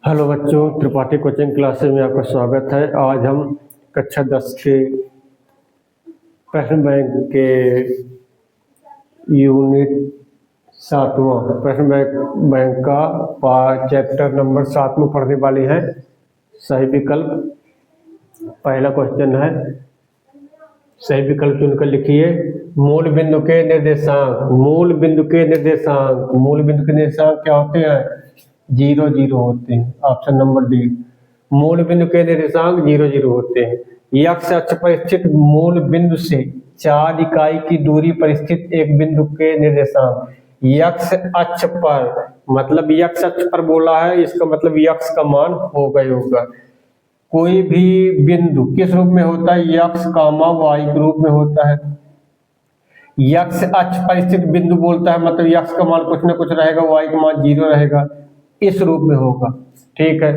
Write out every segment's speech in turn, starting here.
Hello बच्चों, Tripathi coaching classes में आपका स्वागत है। आज हम कक्षा 10 के प्रश्न बैंक के यूनिट 7वां प्रश्न बैंक का चैप्टर नंबर 7 में पढ़ने वाले हैं। सही विकल्प पहला क्वेश्चन है, सही विकल्प चुनकर लिखिए। मूल बिंदु के निर्देशांक, मूल बिंदु के निर्देशांक, मूल बिंदु के निर्देशांक क्या होते हैं? 0 0 होते हैं। ऑप्शन नंबर डी, मूल बिंदु के निर्देशांक 0 0 होते हैं। एक्स अक्ष पर स्थित मूल बिंदु से 4 इकाई की दूरी पर स्थित एक बिंदु के निर्देशांक। एक्स अक्ष पर मतलब एक्स अक्ष पर बोला है, इसका मतलब एक्स का मान होगा ही होगा। कोई भी बिंदु किस रूप में होता है? एक्स कामा वाई के रूप में होता है। एक्स अक्ष पर स्थित बिंदु बोलता है मतलब एक्स का मान कुछ न कुछ रहेगा, वाई का मान 0 रहेगा, इस रूप में होगा। ठीक है,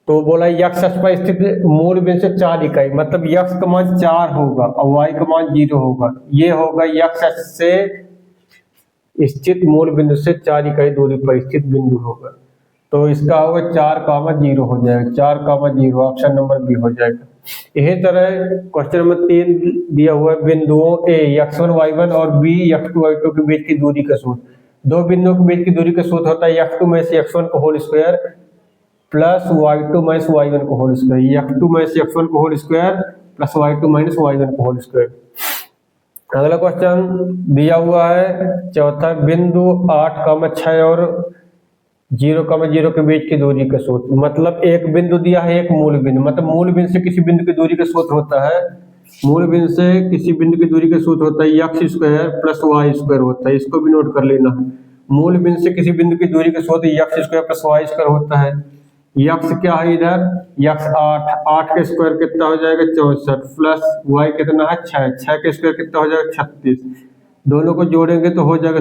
तो बोला एक्स अक्ष पर स्थित मूल बिंदु से 4 इकाई मतलब एक्स का मान 4 होगा और वाई का मान 0 होगा। ये होगा एक्स अक्ष से स्थित मूल बिंदु से 4 इकाई दूरी पर स्थित बिंदु होगा। तो इसका होगा 4,0 हो जाएगा, 4,0। ऑप्शन नंबर बी हो जाएगा। यही तरह क्वेश्चन नंबर 3 दिया हुआ है, बिंदुओं ए x1 y1 और b x2 y2 के बीच की दूरी का सूत्र। दो बिंदुओं के बीच की दूरी का सूत्र होता है x2 में से x1 का whole square plus y2 minus y1 का होल स्क्वायर। x2 में से x1 का whole square plus y2 minus y1 का होल स्क्वायर। अगला क्वेश्चन दिया हुआ है चौथा, बिंदु 8,6 और 0,0 के बीच की दूरी का सूत्र। मतलब एक बिंदु दिया है, एक मूल बिंदु, मतलब मूल बिंदु से किसी बिंदु की दूरी का सूत्र होता है, मूल बिंदु से किसी बिंदु की दूरी का सूत्र होता है x square plus y square होता है। इसको भी नोट कर लेना है। मूल बिंदु से किसी बिंदु की दूरी का सूत्र x square plus y square होता है। एक्स क्या है इधर? एक्स 8 का स्क्वायर कितना हो जाएगा? 64 प्लस वाई कितना है? 6 का स्क्वायर कितना हो जाएगा? 36। दोनों को जोड़ेंगे तो हो जाएगा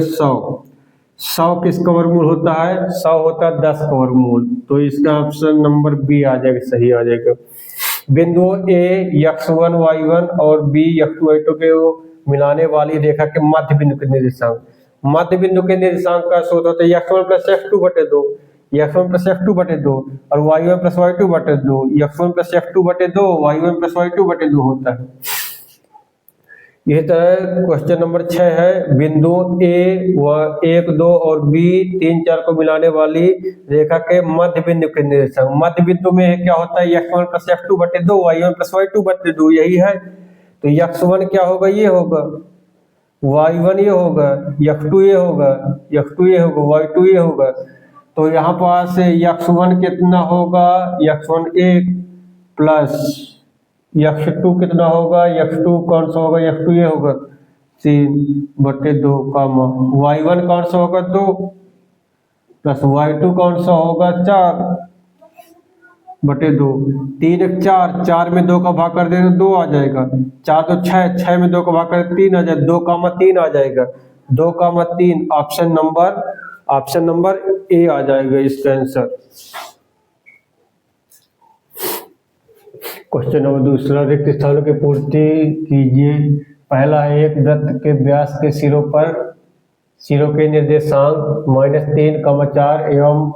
100 किसका वर्गमूल होता है? 100 होता है 10 का वर्गमूल। तो इसका ऑप्शन नंबर बी आ जाएगा, सही आ जाएगा। बिंदु ए x1 y1 और b x2 y2 के मिलाने वाली रेखा के मध्य बिंदु के निर्देशांक। मध्य बिंदु के निर्देशांक का सूत्र होता है x1 प्लस x2 बटे 2, x1 प्लस x2 बटे 2 और y1 प्लस y2 बटे 2। x1 प्लस x2 बटे 2, y1 प्लस y2 बटे 2 होता है। यही तरह क्वेश्चन नंबर 6 है, बिंदु ए 1 2 और बी 3 4 को मिलाने वाली रेखा के मध्य बिंदु के निर्देशांक। मध्य बिंदु में क्या होता है? x1 प्लस x2 बटे 2, y1 प्लस y2 बटे 2, यही है। तो x1 क्या होगा? ये होगा, y1 ये होगा, x2 ये होगा, x2 ये होगा, y2 ये होगा। तो यहाँ पास x1 कितना होगा? x1 1 प्लस x2 कितना होगा? x2 कौन सा होगा? x2 ये होगा 3 बटे 2 कामा y1 कौन सा होगा? 2 प्लस y2 कौन सा होगा? 4 बटे 2। 3 1 4, 4 में 2 का भाग कर दे तो 2 आ जाएगा। 4 तो 6, 6 में 2 का भाग कर 3 आ जाएगा, 2,3 आ जाएगा। 2,3 ऑप्शन नंबर ए आ जाएगा इसका आंसर। क्वेश्चन नंबर दूसरा, रिक्त स्थानों की पूर्ति कीजिए। पहला है, एक वृत्त के व्यास के सिरों के निर्देशांक -3,4 एवं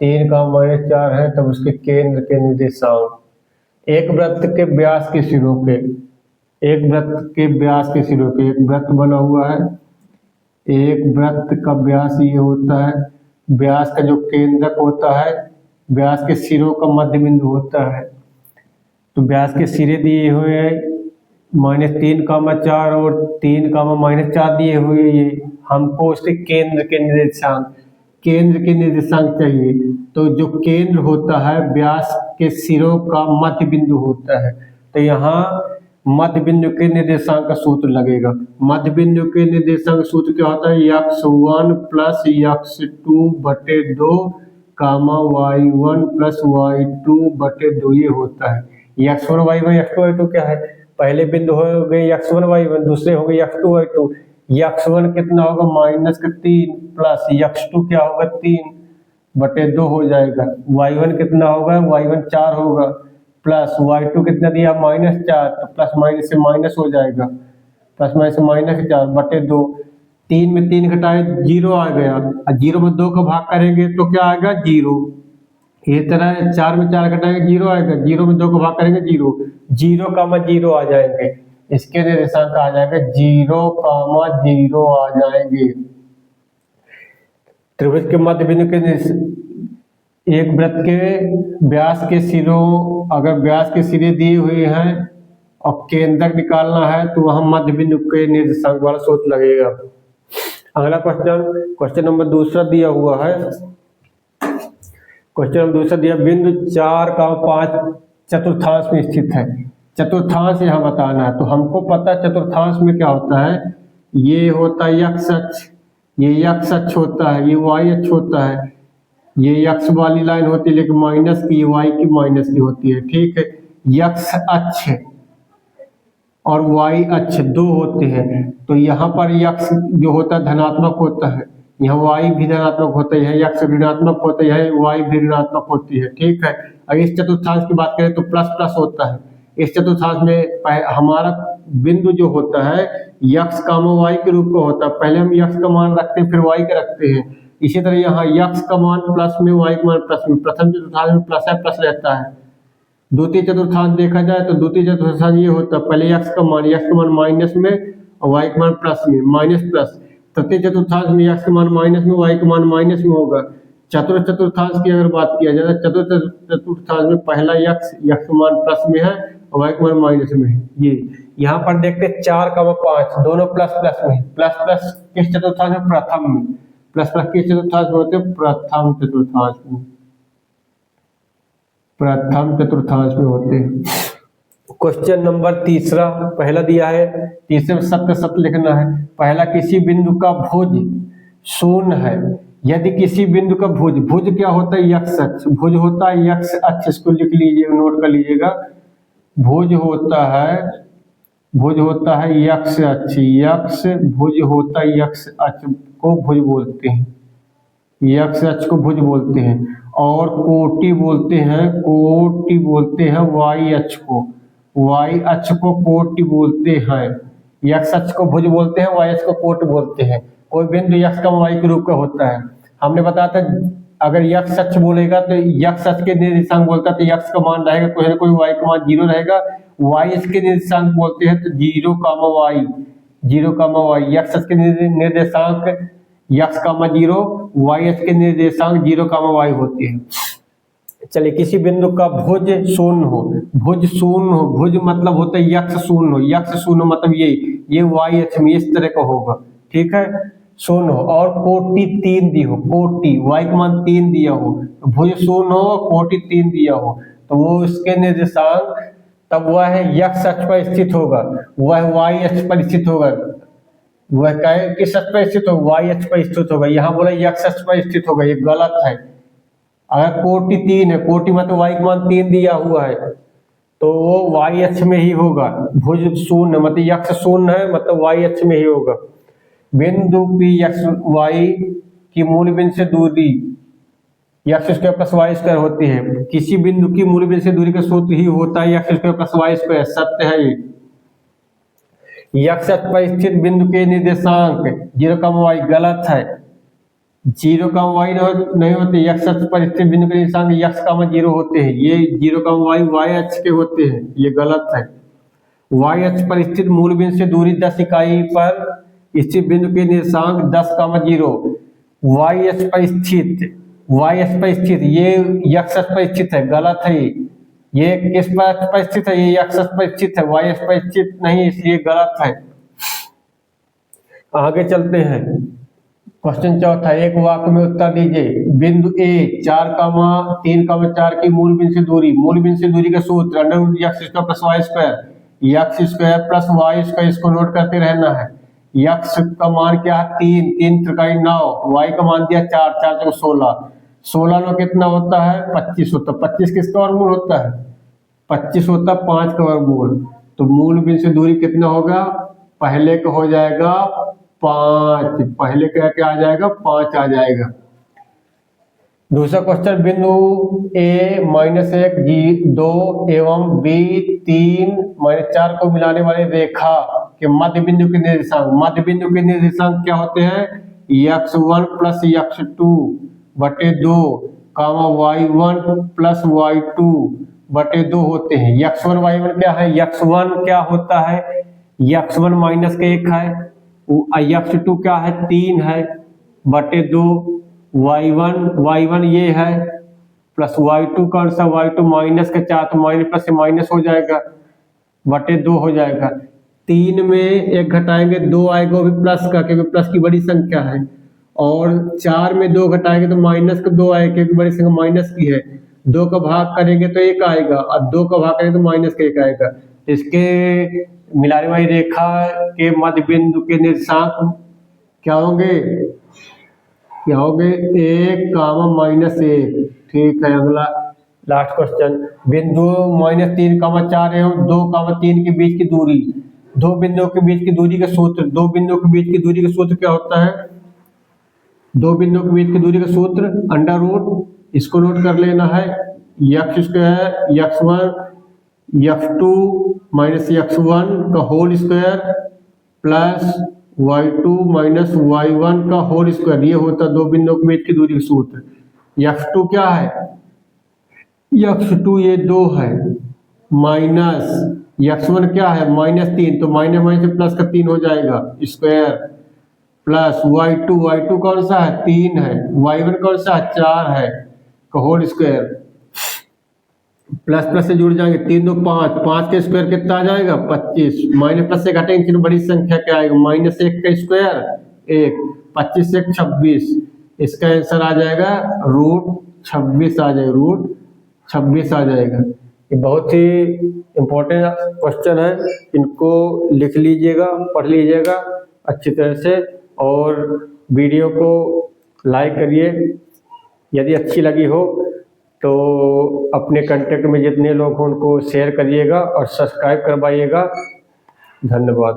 3,-4 है, तब उसके केंद्र के निर्देशांक। एक वृत्त के व्यास के सिरों के, एक वृत्त के व्यास के सिरों के, एक वृत्त बना हुआ है, एक वृत्त का व्यास ये होता है, व्यास का जो केंद्रक होता है, व्यास के सिरों का मध्य बिंदु होता है। तो व्यास के सिरे दिए हुए हैं -3,4 और 3,-4 दिए हुए। ये हमको उसके केंद्र के निर्देशांक चाहिए। तो जो केंद्र होता है व्यास के सिरों का मध्य बिंदु होता है। तो यहाँ मध्य बिंदु के निर्देशांक का सूत्र लगेगा। मध्य बिंदु के निर्देशांक सूत्र क्या होता है? x1 प्लस x2 बटे 2 कामा y1 प्लस y2 बटे 2 ये होता है। x1 y1 x2 y2 क्या है? पहले बिंदु हो गए x1 y1, दूसरे हो गए x2 y2। x1 कितना होगा? -3 प्लस x2 क्या होगा? 3 बटे 2 हो जाएगा। y1 कितना होगा? y1 4 होगा प्लस y2 कितना दिया? -4, तो प्लस माइनस से माइनस हो जाएगा, प्लस माइनस से -4 बटे 2। 3 में 3 घटाए 0 आ गया, और 0 में 2 का भाग करेंगे तो क्या आएगा? 0। ये तरह 4 में 4 घटाएंगे 0 आएगा, 0 में 2 को भाग करेंगे 0, 0, 0 आ जाएंगे। इसके निर्देशांक आ जाएंगे 0, 0 आ जाएंगे। त्रिभुज के मध्य बिंदु के एक वृत्त के व्यास के सिरों, अगर व्यास के सिरे दिए हुए हैं और केंद्र निकालना है तो वहां मध्य बिंदु के निर्देशांक वाला सूत्र लगेगा। अगला क्वेश्चन नंबर दूसरा दिया हुआ है। क्वेश्चन नंबर दूसरा दिया, बिंदु 4,5 चतुर्थांश में स्थित है। चतुर्थांश यहाँ बताना है, तो हमको पता है चतुर्थांश में क्या होता है, ये होता है x अक्ष, ये x अक्ष होता है, ये y अक्ष होता है, ये x वाली लाइन होती है लेकिन माइनस की, ये y की माइनस की होती है। ठीक है, x अक्ष और y अक्ष दो होते हैं, तो यहाँ पर x जो होता है धनात्मक होता है, यहाँ y भी धनात्मक होता है, यहाँ x ऋणात्मक होता है, यहाँ y भी ऋणात्मक होती है। ठीक है, अगर इस चतुर्थांश की बात करें तो प्लस प्लस होता है। इस चतुर्थांश में हमारा बिंदु जो होता है x, y के रूप में होता है। पहले हम x का मान रखते हैं फिर y का रखते हैं। इसी तरह यहाँ x का मान प्लस में, y का मान प्लस में। प्रथम चतुर्थांश में प्लस है, प्लस रहता है। द्वितीय चतुर्थांश देखा जाए तो द्वितीय चतुर्थांश ये होता है, पहले x का मान माइनस में और y का मान प्लस में, माइनस प्लस। तृतीय चतुर्थांश में x का मान माइनस में, y का मान माइनस में होगा। चतुर्थ चतुर्थांश की अगर बात किया जाए, चतुर्थ चतुर्थांश में पहला x का मान प्लस में है और y का मान माइनस में है। ये यहाँ पर देखते 4,5 दोनों प्लस प्लस में, प्लस प्लस किस चतुर्थांश में, प्रथम में। प्लस प्लस किस चतुर्थांश में होते हैं, प्रथम चतुर्थांश में, प्रथम चतुर्थांश में होते हैं। क्वेश्चन नंबर तीसरा पहला दिया है, तीसरे में सत्य सत्य लिखना है। पहला, किसी बिंदु का भुज शून्य है यदि किसी बिंदु का भुज, भुज क्या होता है, x अक्ष, भुज होता है x अक्ष, इसको लिख लीजिए, नोट कर लीजिएगा। भुज होता है x अक्ष, x भुज होता है x अक्ष को भुज बोलते हैं, x अक्ष को भुज बोलते हैं। और कोटि बोलते हैं y अक्ष को, y अक्ष को कोटि बोलते हैं। x अक्ष को भुज बोलते हैं, y अक्ष को कोटि बोलते हैं। कोई बिंदु x का y के रूप का होता है। हमने बताया था अगर x अक्ष बोलेगा तो x अक्ष के निर्देशांक बोलता है तो x का मान रहेगा कोई ना कोई, y का मान 0 रहेगा। y अक्ष के निर्देशांक बोलते हैं तो 0, y, x अक्ष के निर्देशांक x, 0, y अक्ष के निर्देशांक 0, y होते हैं। चलिए, किसी बिंदु का भुज शून्य हो, भुज मतलब होता है x शून्य मतलब ये y अक्ष में इस तरह का होगा। ठीक है, शून्य हो और कोटि 3 दी हो, कोटि y का मान 3 दिया हो, भुज शून्य हो, कोटि 3 दिया हो, तो वो इसके निर्देशांक तब वह है x अक्ष पर स्थित होगा, वह y अक्ष पर स्थित होगा। वह किस अक्ष पर स्थित होगा, y अक्ष पर स्थित होगा। यहाँ बोला x अक्ष पर स्थित होगा, ये गलत है। अगर कोटि 3 है, कोटि मतलब y का मान 3 दिया हुआ है तो वो y अक्ष में ही होगा। भुज शून्य मतलब x शून्य है मतलब y अक्ष में ही होगा। बिंदु P x y की मूल बिंदु से दूरी x square plus y square होती है। किसी बिंदु की मूल बिंदु से दूरी का सूत्र ही होता है x square plus y square, सत्य है ये। x अक्ष पर स्थित बिंदु के निर्देशांक 0, y गलत है। 0, y नहीं होते, x अक्ष पर स्थित बिंदु के निर्देशांक x, 0 होते हैं। ये 0, y अक्ष के होते हैं, ये गलत है। y अक्ष पर स्थित मूल बिंदु से दूरी 10 इकाई पर स्थित बिंदु के निर्देशांक 10, 0, y अक्ष पर स्थित, ये x अक्ष पर स्थित है, गलत है। ये किस पर स्थित है, ये x अक्ष पर स्थित है, y अक्ष पर स्थित नहीं, इसलिए गलत है। आगे चलते हैं। क्वेश्चन चौथा, एक वाक्य में उत्तर दीजिए। बिंदु A 4, की मूल बिंदु से दूरी का सूत्र √x² plus y square, x² plus y square, इसको नोट करते रहना है। x का मान क्या है, 3 त्रिकाई 9, y का मान दिया 4 16, 16 में कितना होता है, 25 होता है। 25 किसका वर्गमूल होता है, 25 होता है 5 का वर्गमूल। तो मूल बिंदु से दूरी कितना होगा, पहले का हो जाएगा 5, पहले क्या आ जाएगा, 5 आ जाएगा। दूसरा क्वेश्चन, बिंदु A -1, 2 एवं B 3, -4 को मिलाने वाली रेखा के मध्य बिंदु के निर्देशांक क्या होते हैं, x1 प्लस x2 बटे 2, कामा y1 प्लस y2 बटे 2 होते हैं। x1 y1 क्या है, x1 क्या होता है, x1 माइनस के 1 है, x2 क्या है 3 है बटे 2, y1 ये है प्लस y2 कौन सा, y2 माइनस के 4 तो माइनस प्लस से माइनस हो जाएगा बटे 2 हो जाएगा। 3 में 1 घटाएंगे 2 आएगा, वो भी प्लस का क्योंकि प्लस की बड़ी संख्या है, और 4 में 2 घटाएंगे तो माइनस का 2 आएगा क्योंकि बड़ी संख्या माइनस की है। 2 का भाग करेंगे तो 1 आएगा और 2 का भाग करेंगे तो माइनस का 1 आएगा। इसके मिलाने वाली रेखा के मध्य बिंदु के निर्देशांक क्या होंगे, 1 कामा -1। ठीक है, अगला लास्ट क्वेश्चन, बिंदु -3 कामा 4 एवं 2 कामा 3 के बीच की दूरी, दो बिंदुओं के बीच की दूरी का सूत्र, दो बिंदुओं के बीच की दूरी का सूत्र क्या होता है, दो बिंदुओं के बीच की दूरी का सूत्र अंडर रूट, इसको नोट कर लेना है, x square x1 x2 minus x1 का whole square plus y2 minus y1 का होल स्क्वायर, ये होता है दो बिंदुओं के बीच की दूरी का सूत्र। x2 क्या है, x2 ये 2 है माइनस x1 क्या है -3, तो माइनस माइनस से प्लस का 3 हो जाएगा स्क्वायर प्लस y2 कौन सा है 3 है, y1 कौन सा है 4 है का होल स्क्वायर, प्लस प्लस से जुड़ जाएंगे 3 2 5, 5 के स्क्वायर कितना आ जाएगा 25, माइनस प्लस से घटेंगे फिर बड़ी संख्या क्या आएगा -1 का स्क्वायर 1, 25 से 26, इसका आंसर आ जाएगा √26 आ जाएगा, √26 आ जाएगा। ये बहुत ही इम्पोर्टेंट क्वेश्चन है, इनको लिख लीजिएगा, पढ़ लीजिएगा अच्छी तरह से, और वीडियो को लाइक करिए यदि अच्छी लगी हो तो अपने कांटेक्ट में जितने लोग हों उनको शेयर करिएगा और सब्सक्राइब करवाइएगा। धन्यवाद।